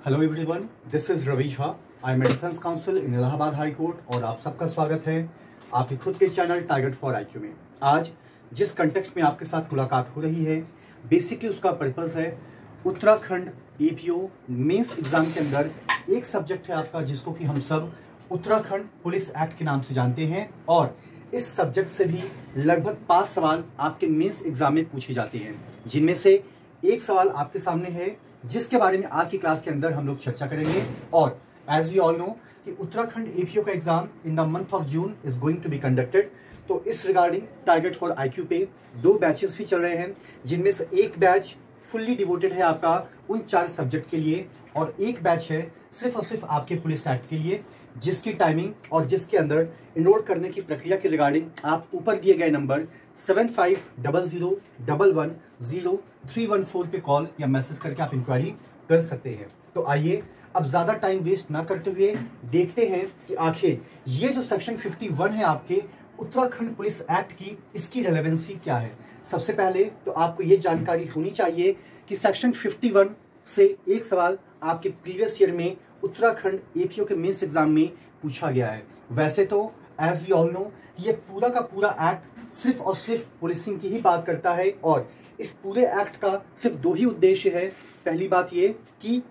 Hello everyone, this is Ravi Jha. I am a defence counsel in Allahabad high court और आप सबका स्वागत है आपके खुद के चैनल टारगेट फॉर आईक्यू में। आज जिस कंटेक्स्ट में आपके साथ मुलाकात हो रही है, बेसिकली उसका पर्पस है उत्तराखंड एपीओ मेंस एग्जाम के अंदर एक सब्जेक्ट है आपका जिसको कि हम सब उत्तराखंड पुलिस एक्ट के नाम से जानते हैं, और इस सब्जेक्ट से भी लगभग 5 सवाल आपके मेंस एग्जाम में पूछे जाते हैं, जिनमें से एक सवाल आपके सामने है जिसके बारे में आज की क्लास के अंदर हम लोग चर्चा करेंगे। और एज वी ऑल नो कि उत्तराखंड एपीओ का exam in the month of June is going to be conducted. तो इस रिगार्डिंग टारगेट फॉर आईक्यू पे 2 बैचेस भी चल रहे हैं, जिनमें से एक बैच फुल्ली डिवोटेड है आपका उन 4 सब्जेक्ट के लिए, और एक बैच है सिर्फ और सिर्फ आपके पुलिस एक्ट के लिए, जिसकी टाइमिंग और जिसके अंदर इनरोल करने की प्रक्रिया के रिगार्डिंग आप ऊपर दिए गए नंबर 7500110314 पे कॉल या मैसेज करके आप इंक्वायरी कर सकते हैं। तो आइए अब ज्यादा टाइम वेस्ट ना करते हुए देखते हैं कि आखिर ये जो सेक्शन 51 है आपके उत्तराखंड पुलिस एक्ट की, इसकी रेलेवेंसी क्या है। सबसे पहले तो आपको ये जानकारी होनी चाहिए कि सेक्शन 51 से एक सवाल आपके प्रीवियस ईयर में उत्तराखंड एपीओ के मेंस एग्जाम में पूछा गया है। वैसे तो एज वी ऑल नो ये पूरा का पूरा एक्ट सिर्फ और सिर्फ पुलिसिंग की ही बात करता है, और इस पूरे एक्ट का सिर्फ 2 ही उद्देश्य है। पहली बात ये कि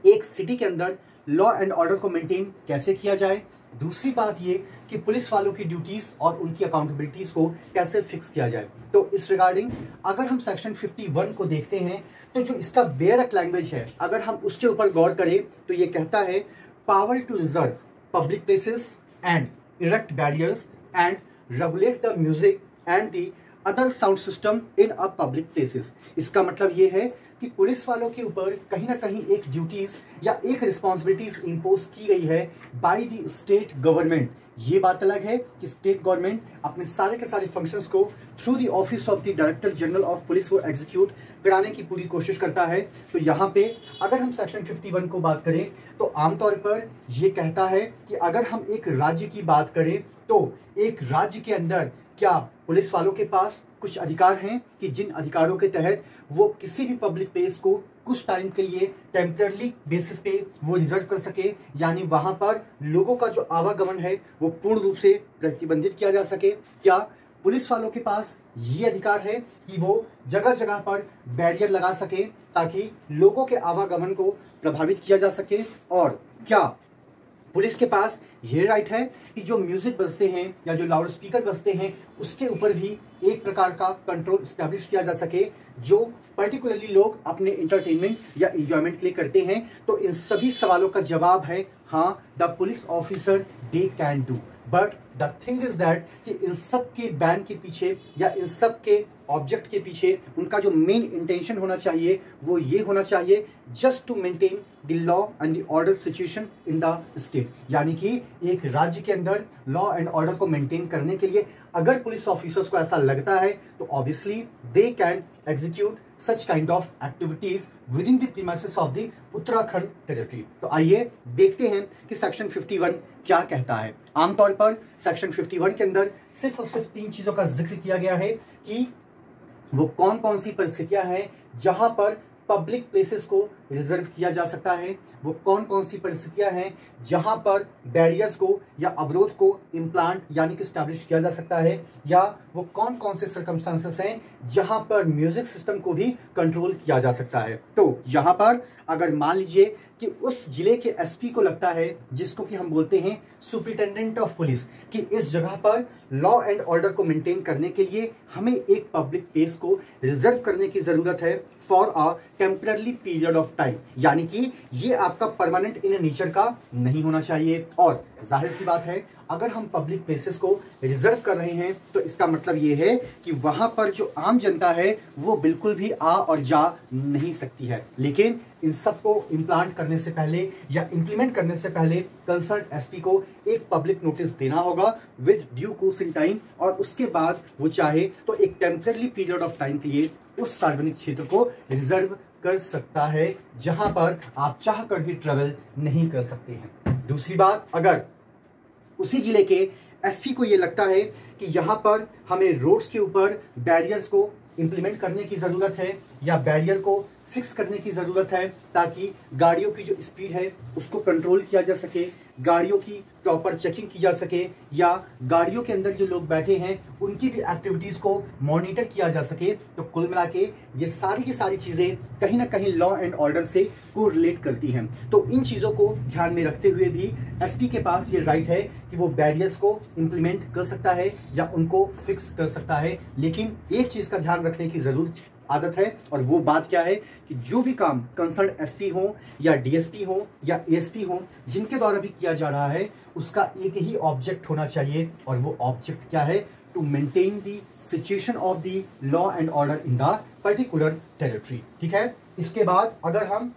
एक सिटी के अंदर लॉ एंड ऑर्डर को मेंटेन कैसे किया जाए, दूसरी बात ये कि पुलिस वालों की ड्यूटीज और उनकी अकाउंटेबिलिटीज को कैसे फिक्स किया जाए। तो इस रिगार्डिंग अगर हम सेक्शन 51 को देखते हैं तो जो इसका बेयर लैंग्वेज है, अगर हम उसके ऊपर गौर करें तो ये कहता है power to reserve public places and erect barriers and regulate the music and the other sound system in a public places. इसका मतलब ये है कि पुलिस वालों के ऊपर कहीं ना कहीं एक ड्यूटीज या एक रिस्पॉन्सिबिलिटीज इम्पोज की गई है बाय द स्टेट गवर्नमेंट। ये बात अलग है कि स्टेट गवर्नमेंट अपने सारे के सारे फंक्शंस को through the office of the director general of police वो एग्जीक्यूट कराने की पूरी कोशिश करता है। तो यहाँ पे अगर हम सेक्शन 51 को बात करें तो आमतौर पर ये कहता है कि अगर हम एक राज्य की बात करें तो एक राज्य के अंदर क्या पुलिस वालों के पास कुछ अधिकार हैं कि जिन अधिकारों के तहत वो किसी भी पब्लिक प्लेस को कुछ टाइम के लिए टेम्पररी बेसिस पे वो रिजर्व कर सके, यानी वहां पर लोगों का जो आवागमन है वो पूर्ण रूप से प्रतिबंधित किया जा सके। क्या पुलिस वालों के पास ये अधिकार है कि वो जगह जगह पर बैरियर लगा सके ताकि लोगों के आवागमन को प्रभावित किया जा सके, और क्या पुलिस के पास ये राइट है कि जो म्यूजिक बजते हैं या जो लाउड स्पीकर बजते हैं उसके ऊपर भी एक प्रकार का कंट्रोल स्टैब्लिश किया जा सके जो पर्टिकुलरली लोग अपने इंटरटेनमेंट या एंजॉयमेंट के लिए करते हैं। तो इन सभी सवालों का जवाब है हाँ, the police officer they can do. But the thing is that कि इन सब के बैन के पीछे या इन सब के ऑब्जेक्ट के पीछे उनका जो मेन इंटेंशन होना चाहिए वो ये होना चाहिए just to maintain the law and the order situation in the state. यानी कि एक राज्य के अंदर लॉ एंड ऑर्डर को मेंटेन करने के लिए अगर पुलिस ऑफिसर्स को ऐसा लगता है तो obviously they can execute such kind of activities with in the premises of the Uttarakhand territory. तो आइए देखते हैं कि सेक्शन 51 क्या कहता है। आमतौर पर सेक्शन 51 के अंदर सिर्फ और सिर्फ 3 चीजों का जिक्र किया गया है कि वो कौन कौन सी परिस्थितियां हैं जहां पर पब्लिक प्लेसेस को रिजर्व किया जा सकता है, वो कौन कौन सी परिस्थितियां हैं जहां पर बैरियर्स को या अवरोध को इम्प्लांट यानी कि स्टैब्लिश किया जा सकता है, या वो कौन कौन से सर्कमस्टांसेस हैं जहां पर म्यूजिक सिस्टम को भी कंट्रोल किया जा सकता है। तो यहां पर अगर मान लीजिए कि उस जिले के एसपी को लगता है, जिसको कि हम बोलते हैं सुपरिटेंडेंट ऑफ पुलिस, कि इस जगह पर लॉ एंड ऑर्डर को मेंटेन करने के लिए हमें एक पब्लिक प्लेस को रिजर्व करने की जरूरत है for a temporary period of time, यानी कि ये आपका परमानेंट इन नेचर का नहीं होना चाहिए। और जाहिर सी बात है अगर हम पब्लिक प्लेसेस को रिजर्व कर रहे हैं तो इसका मतलब ये है कि वहां पर जो आम जनता है वो बिल्कुल भी आ और जा नहीं सकती है। लेकिन इन सब को इम्प्लांट करने से पहले या इम्प्लीमेंट करने से पहले कंसर्न एसपी को एक पब्लिक नोटिस देना होगा with due course in time, और उसके बाद वो चाहे तो एक टेम्पररी पीरियड ऑफ टाइम के लिए उस सार्वजनिक क्षेत्र को रिजर्व कर सकता है जहां पर आप चाह कर भी ट्रेवल नहीं कर सकते हैं। दूसरी बात, अगर उसी जिले के एसपी को ये लगता है कि यहाँ पर हमें रोड्स के ऊपर बैरियर्स को इंप्लीमेंट करने की जरूरत है या बैरियर को फिक्स करने की ज़रूरत है ताकि गाड़ियों की जो स्पीड है उसको कंट्रोल किया जा सके, गाड़ियों की प्रॉपर चेकिंग की जा सके, या गाड़ियों के अंदर जो लोग बैठे हैं उनकी भी एक्टिविटीज़ को मॉनिटर किया जा सके। तो कुल मिला के ये सारी की सारी चीज़ें कहीं ना कहीं लॉ एंड ऑर्डर से को रिलेट करती हैं। तो इन चीज़ों को ध्यान में रखते हुए भी एसपी के पास ये राइट है कि वो बैरियर्स को इम्प्लीमेंट कर सकता है या उनको फिक्स कर सकता है। लेकिन एक चीज़ का ध्यान रखने की ज़रूर आदत है, और वो बात क्या है कि जो भी काम कंसर्न एसपी हो या डीएसपी हो या एएसपी हो जिनके द्वारा भी किया जा रहा है उसका एक ही ऑब्जेक्ट होना चाहिए, और वो ऑब्जेक्ट क्या है? To maintain the situation of the law and order in the particular territory. ठीक है। इसके बाद अगर हम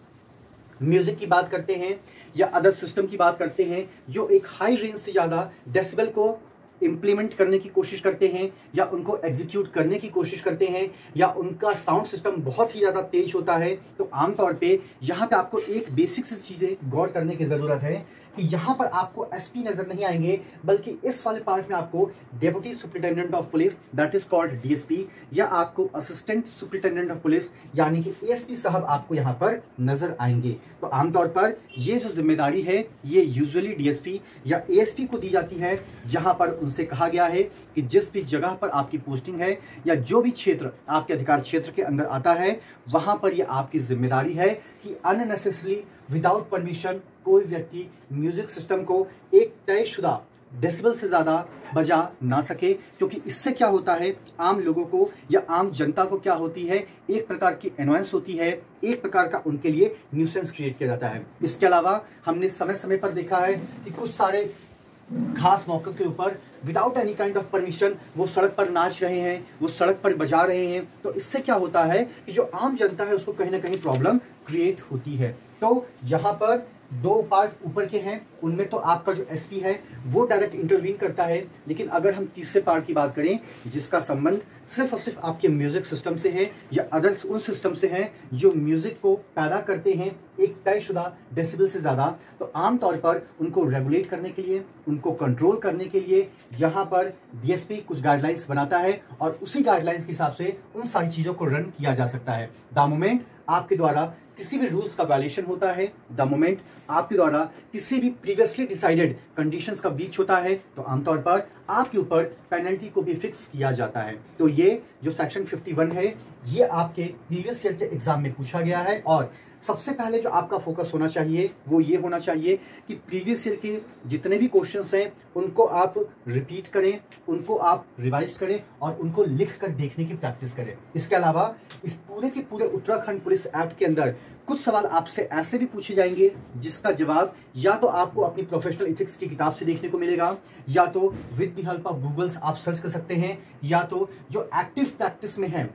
म्यूजिक की बात करते हैं या अदर सिस्टम की बात करते हैं जो एक हाई रेंज से ज़्यादा डेसिबल को इम्प्लीमेंट करने की कोशिश करते हैं या उनको एग्जीक्यूट करने की कोशिश करते हैं, या उनका साउंड सिस्टम बहुत ही ज़्यादा तेज होता है, तो आमतौर पे यहाँ पे आपको एक बेसिक सी चीज़ें गौर करने की ज़रूरत है कि यहाँ पर आपको एसपी नजर नहीं आएंगे, बल्कि इस वाले पार्ट में आपको deputy superintendent of police that is called DSP, या आपको असिस्टेंट सुपरिटेंडेंट ऑफ पुलिस यानी कि एएसपी साहब आपको यहाँ पर नजर आएंगे। तो आमतौर पर ये जो जिम्मेदारी है ये यूजुअली डीएसपी या एएसपी को दी जाती है, जहां पर उनसे कहा गया है कि जिस भी जगह पर आपकी पोस्टिंग है या जो भी क्षेत्र आपके अधिकार क्षेत्र के अंदर आता है वहां पर ये आपकी जिम्मेदारी है कि अननेसेसरी विदाउट परमिशन कोई व्यक्ति म्यूजिक सिस्टम को एक तयशुदा डेसिबल से ज्यादा बजा ना सके, क्योंकि इससे क्या होता है आम लोगों को या आम जनता को क्या होती है, एक प्रकार की एनवायंस होती है, एक प्रकार का उनके लिए न्यूसेंस क्रिएट किया जाता है। इसके अलावा हमने समय समय पर देखा है कि कुछ सारे खास मौके के ऊपर without any kind of permission वो सड़क पर नाच रहे हैं, वो सड़क पर बजा रहे हैं, तो इससे क्या होता है कि जो आम जनता है उसको कहीं ना कहीं प्रॉब्लम क्रिएट होती है। तो यहाँ पर दो पार्ट ऊपर के हैं, उनमें तो आपका जो एसपी है वो डायरेक्ट इंटरवीन करता है, लेकिन अगर हम तीसरे पार्ट की बात करें जिसका संबंध सिर्फ और सिर्फ आपके म्यूजिक सिस्टम से है या अदर्स उन सिस्टम से हैं जो म्यूजिक को पैदा करते हैं एक तयशुदा डेसिबल से ज़्यादा, तो आमतौर पर उनको रेगुलेट करने के लिए, उनको कंट्रोल करने के लिए यहाँ पर डीएसपी कुछ गाइडलाइंस बनाता है, और उसी गाइडलाइंस के हिसाब से उन सारी चीज़ों को रन किया जा सकता है। द मोमेंट आपके द्वारा किसी भी रूल्स का वायलेशन होता है, द मोमेंट आपके द्वारा किसी भी प्रीवियसली डिसाइडेड कंडीशंस का ब्रीच होता है, तो आमतौर पर आपके ऊपर पेनल्टी को भी फिक्स किया जाता है। तो ये जो सेक्शन 51 है ये आपके प्रीवियस ईयर के एग्जाम में पूछा गया है, और सबसे पहले जो आपका फोकस होना चाहिए वो ये होना चाहिए कि प्रीवियस ईयर के जितने भी क्वेश्चंस हैं उनको आप रिपीट करें, उनको आप रिवाइज करें और उनको लिख कर देखने की प्रैक्टिस करें। इसके अलावा इस पूरे के पूरे उत्तराखंड पुलिस एक्ट के अंदर कुछ सवाल आपसे ऐसे भी पूछे जाएंगे जिसका जवाब या तो आपको अपनी प्रोफेशनल इथिक्स की किताब से देखने को मिलेगा, या तो with the help of Google आप सर्च कर सकते हैं, या तो जो एक्टिव प्रैक्टिस में है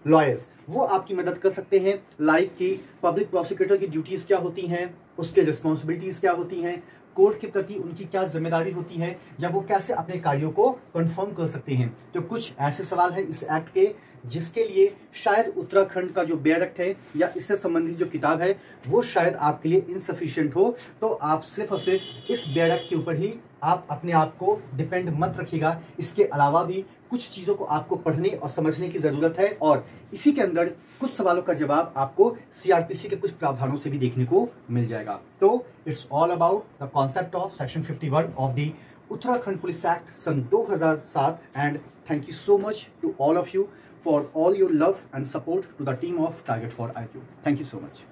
लॉयर्स वो आपकी मदद कर सकते हैं। लाइक कि पब्लिक प्रोसिक्यूटर की ड्यूटीज क्या होती हैं, उसके रिस्पॉन्सिबिलिटीज क्या होती हैं, कोर्ट के प्रति उनकी क्या जिम्मेदारी होती है, या वो कैसे अपने कार्यों को कंफर्म कर सकते हैं। तो कुछ ऐसे सवाल हैं इस एक्ट के जिसके लिए शायद उत्तराखंड का जो बेयर एक्ट है या इससे संबंधित जो किताब है वो शायद आपके लिए इनसफिशिएंट हो, तो आप सिर्फ और सिर्फ इस बेयर एक्ट के ऊपर ही आप अपने आप को डिपेंड मत रखिएगा। इसके अलावा भी कुछ चीज़ों को आपको पढ़ने और समझने की ज़रूरत है, और इसी के अंदर कुछ सवालों का जवाब आपको सीआरपीसी के कुछ प्रावधानों से भी देखने को मिल जाएगा। तो it's all about the concept of section 51 of the Uttarakhand police act सन 2007, and thank you so much to all of you for all your love and support to the team of Target for IQ. Thank you so much.